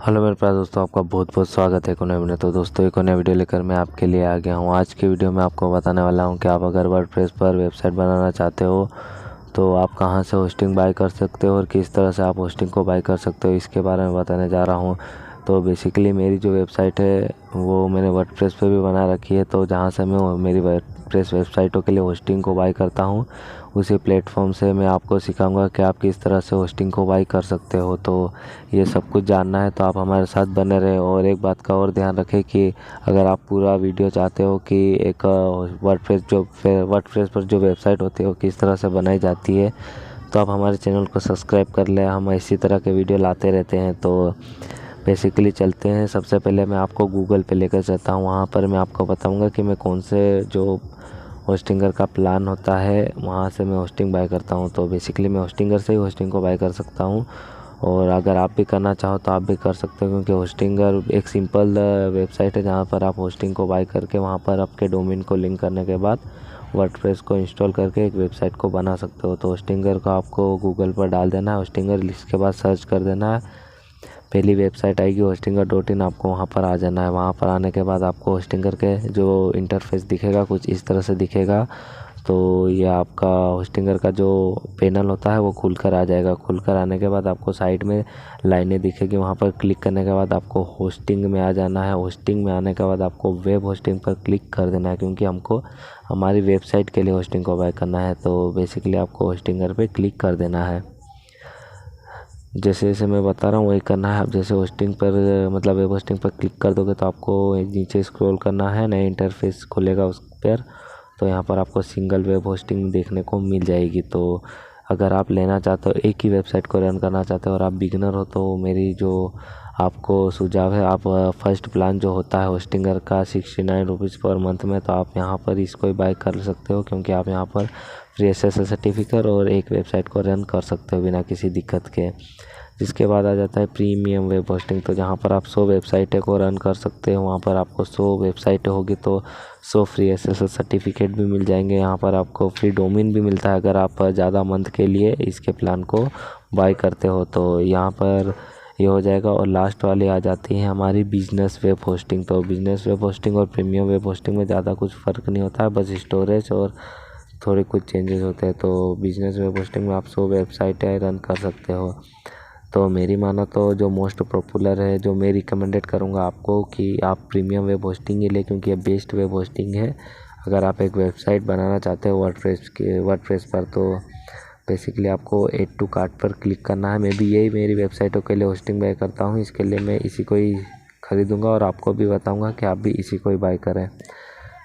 Hello मेरे प्यारे दोस्तों, आपका बहुत बहुत स्वागत है एक नए वीडियो। तो दोस्तों एक नया वीडियो लेकर मैं आपके लिए आ गया हूँ। आज की वीडियो में आपको बताने वाला हूँ कि आप अगर वर्डप्रेस पर वेबसाइट बनाना चाहते हो तो आप कहाँ से होस्टिंग बाय कर सकते हो और किस तरह से आप होस्टिंग को बाय कर सकते हो, इसके बारे में बताने जा रहा हूँ। तो बेसिकली मेरी जो वेबसाइट है वो मैंने वर्डप्रेस पे भी बना रखी है। तो जहाँ से मैं मेरी वर्डप्रेस वेबसाइटों के लिए होस्टिंग को बाय करता हूँ, उसी प्लेटफॉर्म से मैं आपको सिखाऊंगा कि आप किस तरह से होस्टिंग को बाय कर सकते हो। तो ये सब कुछ जानना है तो आप हमारे साथ बने रहें। और एक बात का और ध्यान रखें कि अगर आप पूरा वीडियो चाहते हो कि एक वर्डप्रेस पर जो वेबसाइट होती है वो किस तरह से बनाई जाती है, तो आप हमारे चैनल को सब्सक्राइब कर लें। हम इसी तरह के वीडियो लाते रहते हैं। तो बेसिकली चलते हैं। सबसे पहले मैं आपको गूगल पे लेकर चलता हूँ। वहाँ पर मैं आपको बताऊँगा कि मैं कौन से जो होस्टिंगर का प्लान होता है वहाँ से मैं होस्टिंग बाय करता हूँ। तो बेसिकली मैं होस्टिंगर से ही होस्टिंग को बाय कर सकता हूँ। और अगर आप भी करना चाहो तो आप भी कर सकते हो, क्योंकि होस्टिंगर एक सिंपल वेबसाइट है जहाँ पर आप होस्टिंग को बाय करके वहाँ पर आपके डोमेन को लिंक करने के बाद वर्डप्रेस को इंस्टॉल करके एक वेबसाइट को बना सकते हो। तो होस्टिंगर को आपको गूगल पर डाल देना है, होस्टिंगर, इसके बाद सर्च कर देना है। पहली वेबसाइट आएगी hostinger.in, आपको वहाँ पर आ जाना है। वहाँ पर आने के बाद आपको होस्टिंगर के जो इंटरफेस दिखेगा कुछ इस तरह से दिखेगा। तो ये आपका होस्टिंगर का जो पैनल होता है वो खुलकर आ जाएगा। खुलकर आने के बाद आपको साइड में लाइनें दिखेगी, वहाँ पर क्लिक करने के बाद आपको होस्टिंग में आ जाना है। होस्टिंग में आने के बाद आपको वेब होस्टिंग पर क्लिक कर देना है, क्योंकि हमको हमारी वेबसाइट के लिए होस्टिंग को बाय करना है। तो बेसिकली आपको होस्टिंगर पे क्लिक कर देना है। जैसे जैसे मैं बता रहा हूँ वही करना है। आप जैसे होस्टिंग पर मतलब वेब होस्टिंग पर क्लिक कर दोगे तो आपको नीचे स्क्रॉल करना है, नया इंटरफेस खुलेगा उस पर। तो यहाँ पर आपको सिंगल वेब होस्टिंग देखने को मिल जाएगी। तो अगर आप लेना चाहते हो, एक ही वेबसाइट को रन करना चाहते हो और आप बिगनर हो, तो मेरी जो आपको सुझाव है, आप फर्स्ट प्लान जो होता है होस्टिंगर का 69 रुपीज़ पर मंथ में, तो आप यहाँ पर इसको ही बाय कर सकते हो, क्योंकि आप यहाँ पर फ्री एसएसएल सर्टिफिकेट और एक वेबसाइट को रन कर सकते हो बिना किसी दिक्कत के। जिसके बाद आ जाता है प्रीमियम वेब होस्टिंग। तो जहाँ पर आप 100 वेबसाइटें को रन कर सकते हो, वहाँ पर आपको 100 वेबसाइटें होगी तो 100 फ्री एसएसएल सर्टिफिकेट भी मिल जाएंगे। यहाँ पर आपको फ्री डोमेन भी मिलता है अगर आप ज़्यादा मंथ के लिए इसके प्लान को बाय करते हो। तो यहाँ पर ये हो जाएगा। और लास्ट वाली आ जाती है हमारी बिजनेस वेब होस्टिंग। तो बिजनेस वेब होस्टिंग और प्रीमियम वेब होस्टिंग में ज़्यादा कुछ फ़र्क नहीं होता है, बस स्टोरेज और थोड़े कुछ चेंजेस होते हैं। तो बिजनेस वेब होस्टिंग में आप 100 वेबसाइटें रन कर सकते हो। तो मेरी मानो तो जो मोस्ट पॉपुलर है, जो मैं रिकमेंडेड करूँगा आपको कि आप प्रीमियम वेब होस्टिंग ही ले, क्योंकि ये बेस्ट वेब होस्टिंग है। अगर आप एक वेबसाइट बनाना चाहते हो वर्डप्रेस पर, तो बेसिकली आपको ऐड टू कार्ट पर क्लिक करना है। मैं भी यही मेरी वेबसाइटों के लिए होस्टिंग बाय करता हूँ, इसके लिए मैं इसी को ही ख़रीदूँगा और आपको भी बताऊँगा कि आप भी इसी को ही बाय करें।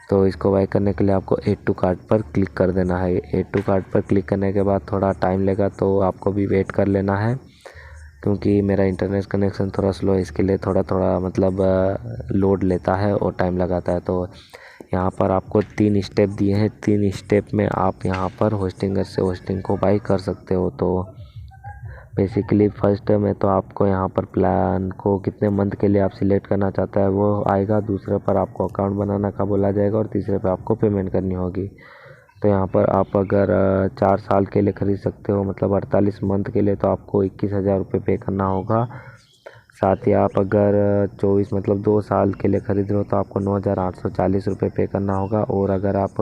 तो इसको बाय करने के लिए आपको ऐड टू कार्ट पर क्लिक कर देना है। ऐड टू कार्ट पर क्लिक करने के बाद थोड़ा टाइम लेगा, तो आपको भी वेट कर लेना है, क्योंकि मेरा इंटरनेट कनेक्शन थोड़ा स्लो है, इसके लिए थोड़ा थोड़ा मतलब लोड लेता है और टाइम लगाता है। तो यहाँ पर आपको 3 स्टेप दिए हैं, 3 स्टेप में आप यहाँ पर होस्टिंगर से होस्टिंग को बाय कर सकते हो। तो बेसिकली फर्स्ट में तो आपको यहाँ पर प्लान को कितने मंथ के लिए आप सिलेक्ट करना चाहते हैं वो आएगा। दूसरे पर आपको अकाउंट बनाना का बोला जाएगा और तीसरे पर आपको पेमेंट करनी होगी। तो यहाँ पर आप अगर 4 साल के लिए ख़रीद सकते हो, मतलब 48 मंथ के लिए, तो आपको 21,000 रुपये पे करना होगा। साथ ही आप अगर 24 मतलब 2 साल के लिए ख़रीद रहे हो तो आपको 9,840 रुपये पे करना होगा। और अगर आप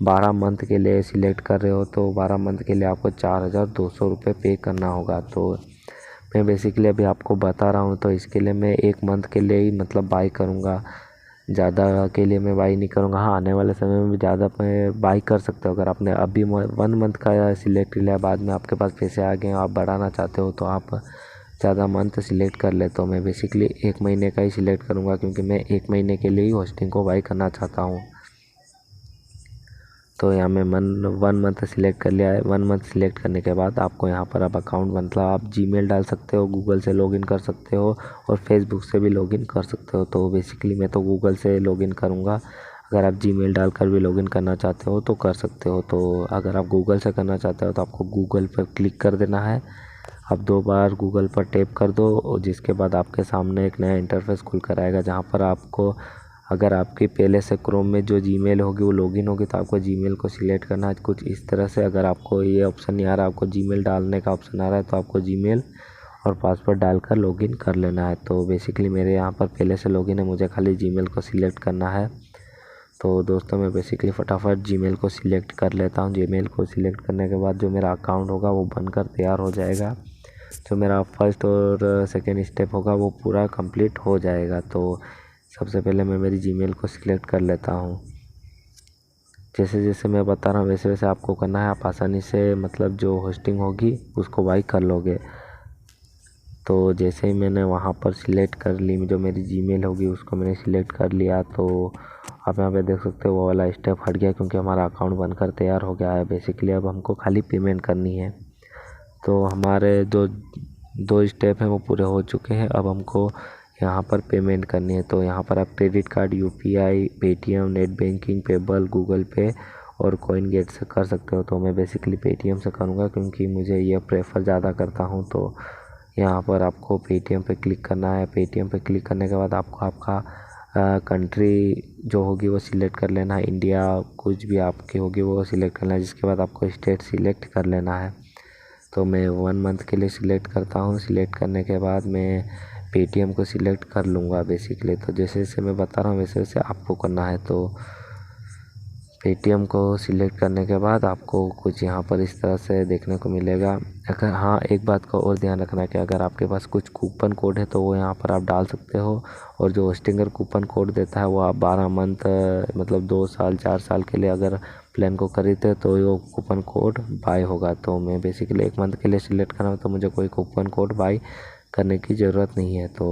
12 मंथ के लिए सिलेक्ट कर रहे हो तो 12 मंथ के लिए आपको 4,200 रुपये पे करना होगा। तो मैं बेसिकली अभी आपको बता रहा हूँ, तो इसके लिए मैं 1 मंथ के लिए ही मतलब बाय करूँगा, ज़्यादा के लिए मैं बाई नहीं करूँगा। हाँ, आने वाले समय में भी ज़्यादा मैं बाई कर सकते हो। अगर आपने अभी 1 मंथ का सिलेक्ट लिया, बाद में आपके पास पैसे आ गए, आप बढ़ाना चाहते हो तो आप ज़्यादा मंथ सिलेक्ट कर ले। तो मैं बेसिकली 1 महीने का ही सिलेक्ट करूँगा, क्योंकि मैं 1 महीने के लिए ही होस्टिंग को बाई करना चाहता हूँ। तो यहाँ मैं 1 मंथ सिलेक्ट कर लिया है। 1 मंथ सिलेक्ट करने के बाद आपको यहाँ पर अब अकाउंट मतलब आप जीमेल डाल सकते हो, गूगल से लॉगिन कर सकते हो और फेसबुक से भी लॉगिन कर सकते हो। तो बेसिकली मैं तो गूगल से लॉगिन करूँगा। अगर आप जीमेल डालकर भी लॉगिन करना चाहते हो तो कर सकते हो। तो अगर आप गूगल से करना चाहते हो तो आपको गूगल पर क्लिक कर देना है। आप 2 बार गूगल पर टैप कर दो और जिसके बाद आपके सामने एक नया इंटरफेस खुल कर आएगा, जहाँ पर आपको अगर आपकी पहले से क्रोम में जो जीमेल होगी वो लॉगिन होगी तो आपको जीमेल को सिलेक्ट करना है कुछ इस तरह से। अगर आपको ये ऑप्शन नहीं आ रहा, आपको जीमेल डालने का ऑप्शन आ रहा है, तो आपको जीमेल और पासवर्ड डालकर लॉगिन कर लेना है। तो बेसिकली मेरे यहाँ पर पहले से लॉगिन है, मुझे खाली जीमेल को सिलेक्ट करना है। तो दोस्तों मैं बेसिकली फटाफट जीमेल को सिलेक्ट कर लेता हूँ। जीमेल को सिलेक्ट करने के बाद जो मेरा अकाउंट होगा वो बनकर तैयार हो जाएगा। जो मेरा फर्स्ट और सेकेंड स्टेप होगा वो पूरा कंप्लीट हो जाएगा। तो सबसे पहले मैं मेरी जीमेल को सिलेक्ट कर लेता हूँ। जैसे जैसे मैं बता रहा हूँ वैसे वैसे आपको करना है। आप आसानी से मतलब जो होस्टिंग होगी उसको बाई कर लोगे। तो जैसे ही मैंने वहाँ पर सिलेक्ट कर ली, जो मेरी जीमेल होगी उसको मैंने सिलेक्ट कर लिया, तो आप यहाँ पे देख सकते हो वो वाला स्टेप हट गया क्योंकि हमारा अकाउंट बनकर तैयार हो गया है। बेसिकली अब हमको खाली पेमेंट करनी है। तो हमारे जो 2 स्टेप हैं वो पूरे हो चुके हैं। अब हमको यहाँ पर पेमेंट करनी है। तो यहाँ पर आप credit card, UPI, Paytm, net banking, payable, Google पे और कॉइन गेट से कर सकते हो। तो मैं बेसिकली पेटीएम से करूँगा क्योंकि मुझे ये प्रेफर ज़्यादा करता हूँ। तो यहाँ पर आपको पेटीएम पे क्लिक करना है। पेटीएम पे क्लिक करने के बाद आपको आपका कंट्री जो होगी वो सिलेक्ट कर लेना है। इंडिया कुछ भी आपकी होगी वो सिलेक्ट करना है। जिसके बाद आपको स्टेट सिलेक्ट कर लेना है। तो मैं 1 मंथ के लिए सिलेक्ट करता हूँ। सिलेक्ट करने के बाद मैं पेटीएम को सिलेक्ट कर लूँगा बेसिकली। तो जैसे जैसे मैं बता रहा हूँ वैसे वैसे आपको करना है। तो पेटीएम को सिलेक्ट करने के बाद आपको कुछ यहाँ पर इस तरह से देखने को मिलेगा। अगर हाँ, एक बात का और ध्यान रखना है कि अगर आपके पास कुछ कूपन कोड है तो वो यहाँ पर आप डाल सकते हो। और जो होस्टिंगर कूपन कोड देता है वो आप 12 मंथ मतलब 2 साल 4 साल के लिए अगर प्लान को खरीदते तो वो कूपन कोड बाय होगा। तो मैं बेसिकली 1 मंथ के लिए सिलेक्ट कर रहा हूँ तो मुझे कोई कूपन कोड बाय करने की ज़रूरत नहीं है। तो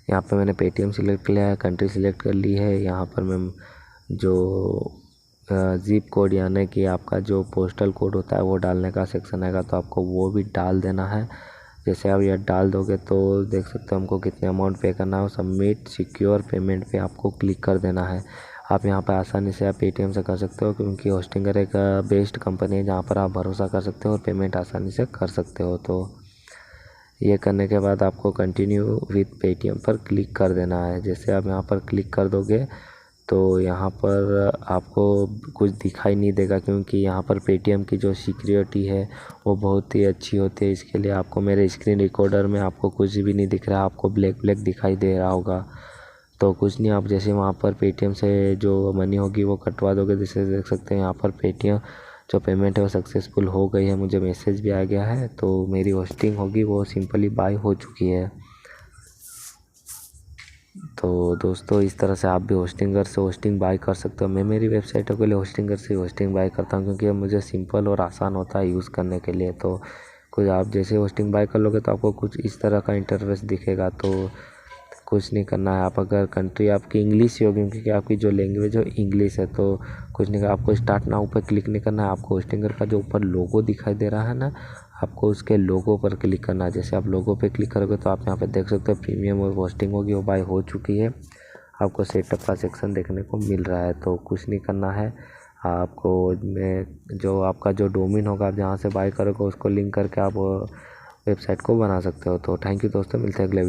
यहाँ पे मैंने पेटीएम सिलेक्ट किया है, कंट्री सिलेक्ट कर ली है। यहाँ पर मैं जो ज़िप कोड यानी कि आपका जो पोस्टल कोड होता है वो डालने का सेक्शन आएगा, तो आपको वो भी डाल देना है। जैसे आप यह डाल दोगे तो देख सकते हो हमको कितने अमाउंट पे करना है। सबमिट सिक्योर पेमेंट पे आपको क्लिक कर देना है। आप यहाँ पर आसानी से आप पेटीएम से कर सकते हो क्योंकि होस्टिंगर एक बेस्ट कंपनी है जहाँ पर आप भरोसा कर सकते हो और पेमेंट आसानी से कर सकते हो। तो ये करने के बाद आपको कंटिन्यू विथ पेटीएम पर क्लिक कर देना है। जैसे आप यहाँ पर क्लिक कर दोगे तो यहाँ पर आपको कुछ दिखाई नहीं देगा क्योंकि यहाँ पर पेटीएम की जो सिक्योरिटी है वो बहुत ही अच्छी होती है। इसके लिए आपको मेरे स्क्रीन रिकॉर्डर में आपको कुछ भी नहीं दिख रहा, आपको ब्लैक ब्लैक दिखाई दे रहा होगा। तो कुछ नहीं, आप जैसे वहाँ पर पेटीएम से जो मनी होगी वो कटवा दोगे। जैसे देख सकते हैं यहाँ पर पेटीएम जो पेमेंट है वो सक्सेसफुल हो गई है, मुझे मैसेज भी आ गया है। तो मेरी होस्टिंग होगी वो सिंपली बाय हो चुकी है। तो दोस्तों इस तरह से आप भी होस्टिंगर से होस्टिंग बाय कर सकते हो। मैं मेरी वेबसाइटों के लिए होस्टिंगर से होस्टिंग बाय करता हूँ क्योंकि मुझे सिंपल और आसान होता है यूज़ करने के लिए। तो कुछ आप जैसे होस्टिंग बाय कर लोगे तो आपको कुछ इस तरह का इंटरफेस दिखेगा। तो कुछ नहीं करना है। आप अगर कंट्री आपकी इंग्लिश ही होगी क्योंकि आपकी जो लैंग्वेज है इंग्लिश है, तो कुछ नहीं, आपको स्टार्ट नाउ पर क्लिक नहीं करना है। आपको होस्टिंगर का जो ऊपर लोगो दिखाई दे रहा है ना, आपको उसके लोगो पर क्लिक करना है। जैसे आप लोगो पे क्लिक करोगे तो आप यहाँ पे देख सकते हो प्रीमियम और होस्टिंग होगी वो बाय हो चुकी है। आपको सेटअप का सेक्शन देखने को मिल रहा है। तो कुछ नहीं करना है आपको। में जो आपका जो डोमेन होगा आप जहाँ से बाय करोगे उसको लिंक करके आप वेबसाइट को बना सकते हो। तो थैंक यू दोस्तों, मिलते हैं अगले